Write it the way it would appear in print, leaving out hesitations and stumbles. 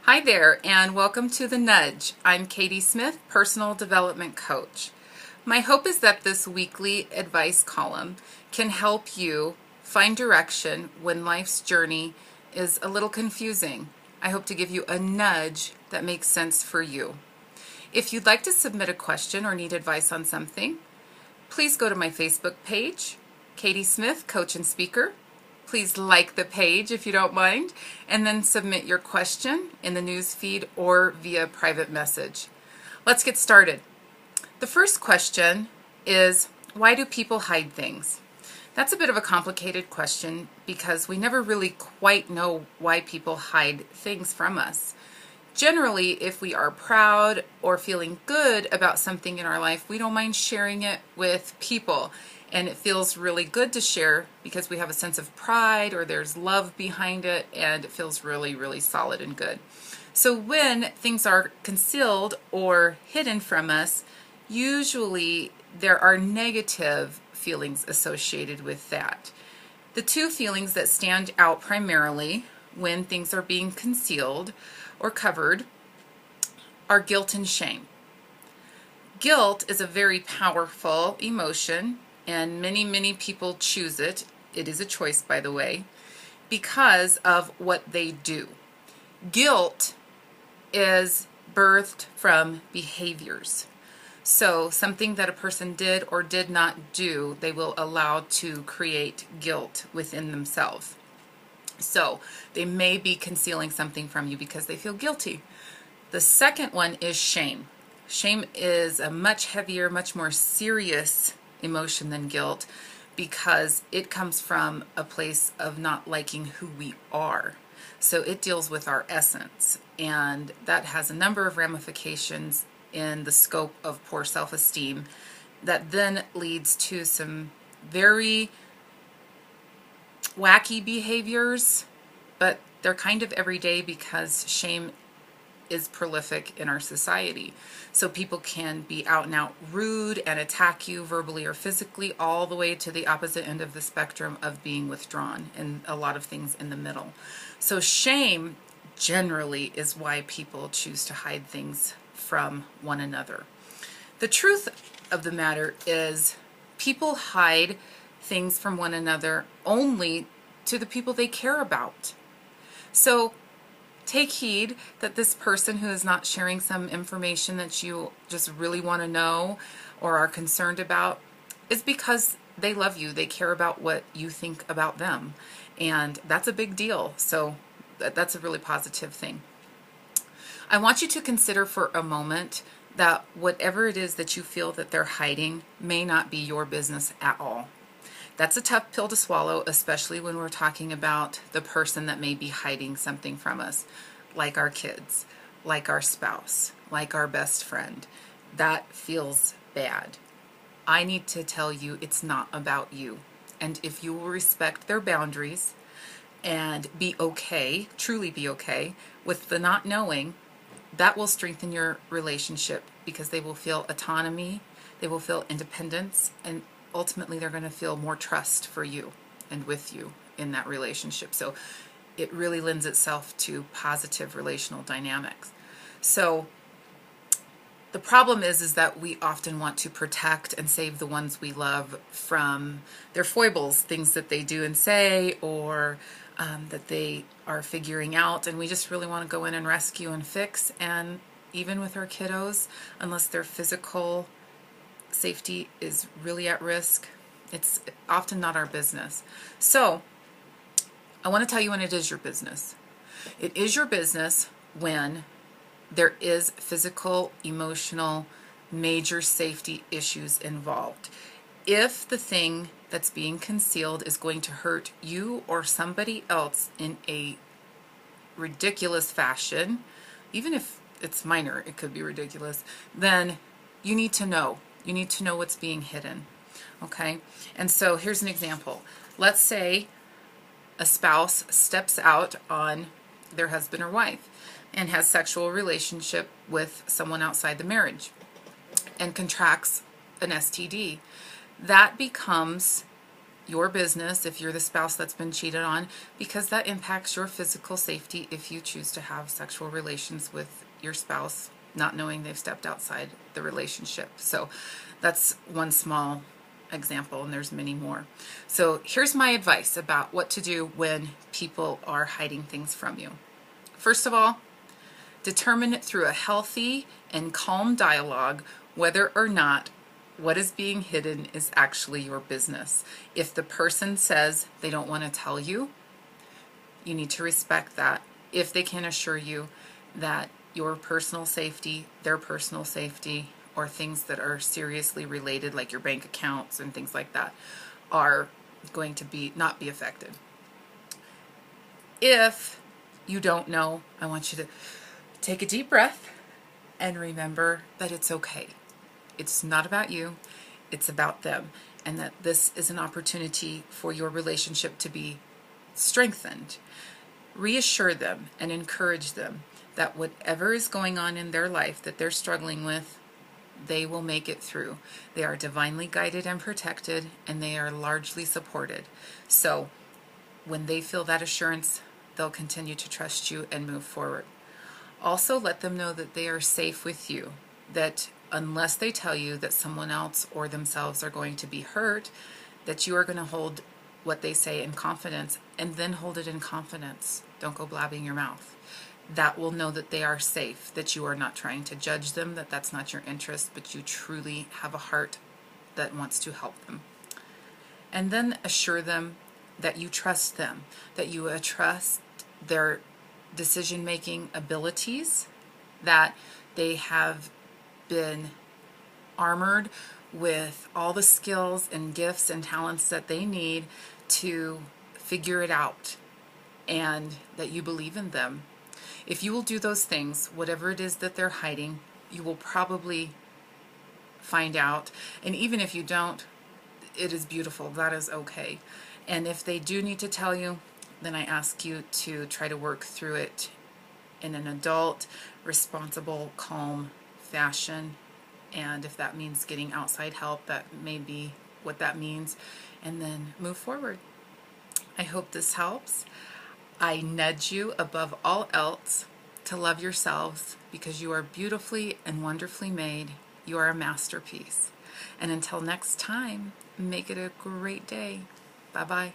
Hi there, and welcome to The Nudge. I'm Katie Smith, Personal Development Coach. My hope is that this weekly advice column can help you find direction when life's journey is a little confusing. I hope to give you a nudge that makes sense for you. If you'd like to submit a question or need advice on something, please go to my Facebook page, Katie Smith, Coach and Speaker. Please like the page if you don't mind, and then submit your question in the news feed or via private message. Let's get started. The first question is, why do people hide things? That's a bit of a complicated question because we never really quite know why people hide things from us. Generally, if we are proud or feeling good about something in our life, we don't mind sharing it with people. And it feels really good to share because we have a sense of pride or there's love behind it, and it feels really, really solid and good. So when things are concealed or hidden from us, usually there are negative feelings associated with that. The two feelings that stand out primarily when things are being concealed or covered are guilt and shame. Guilt is a very powerful emotion, and many people choose it. It is a choice, by the way, because of what they do. Guilt is birthed from behaviors. So something that a person did or did not do, they will allow to create guilt within themselves. So they may be concealing something from you because they feel guilty. The second one is shame. Shame is a much heavier, much more serious emotion than guilt because it comes from a place of not liking who we are. So it deals with our essence, and that has a number of ramifications in the scope of poor self-esteem that then leads to some very wacky behaviors, but they're kind of everyday because shame is prolific in our society. So people can be out and out rude and attack you verbally or physically, all the way to the opposite end of the spectrum of being withdrawn, and a lot of things in the middle. So shame generally is why people choose to hide things from one another. The truth of the matter is people hide things from one another only to the people they care about. So take heed that this person who is not sharing some information that you just really want to know or are concerned about is because they love you. They care about what you think about them. And that's a big deal. So that's a really positive thing. I want you to consider for a moment that whatever it is that you feel that they're hiding may not be your business at all. That's a tough pill to swallow, especially when we're talking about the person that may be hiding something from us, like our kids, like our spouse, like our best friend. That feels bad. I need to tell you it's not about you. And if you will respect their boundaries and be okay, truly be okay, with the not knowing, that will strengthen your relationship because they will feel autonomy, they will feel independence, and ultimately they're going to feel more trust for you and with you in that relationship. So it really lends itself to positive relational dynamics. So the problem is that we often want to protect and save the ones we love from their foibles, things that they do and say, or that they are figuring out, and we just really want to go in and rescue and fix. And even with our kiddos, unless their physical safety is really at risk, it's often not our business. So I want to tell you when it is your business. It is your business when there is physical, emotional, major safety issues involved. If the thing that's being concealed is going to hurt you or somebody else in a ridiculous fashion, even if it's minor, it could be ridiculous, then you need to know. You need to know what's being hidden, okay? And so here's an example. Let's say a spouse steps out on their husband or wife and has sexual relationship with someone outside the marriage and contracts an STD. That becomes your business if you're the spouse that's been cheated on, because that impacts your physical safety if you choose to have sexual relations with your spouse, not knowing they've stepped outside the relationship. So that's one small example, and there's many more. So here's my advice about what to do when people are hiding things from you. First of all, determine it through a healthy and calm dialogue whether or not what is being hidden is actually your business. If the person says they don't want to tell you, you need to respect that. If they can assure you that your personal safety, their personal safety, or things that are seriously related, like your bank accounts and things like that, are going to not be affected. If you don't know, I want you to take a deep breath and remember that it's okay. It's not about you, it's about them, and that this is an opportunity for your relationship to be strengthened. Reassure them and encourage them that whatever is going on in their life that they're struggling with, they will make it through. They are divinely guided and protected, and they are largely supported. So when they feel that assurance, they'll continue to trust you and move forward. Also, let them know that they are safe with you, that unless they tell you that someone else or themselves are going to be hurt, that you are going to hold what they say in confidence, and then hold it in confidence. Don't go blabbing your mouth. That will know that they are safe, that you are not trying to judge them, that that's not your interest, but you truly have a heart that wants to help them. And then assure them that you trust them, that you trust their decision-making abilities, that they have been armored with all the skills and gifts and talents that they need to figure it out, and that you believe in them. If you will do those things, whatever it is that they're hiding, you will probably find out. And even if you don't, it is beautiful. That is okay. And if they do need to tell you, then I ask you to try to work through it in an adult, responsible, calm fashion. And if that means getting outside help, that may be what that means. And then move forward. I hope this helps. I nudge you above all else to love yourselves, because you are beautifully and wonderfully made. You are a masterpiece. And until next time, make it a great day. Bye-bye.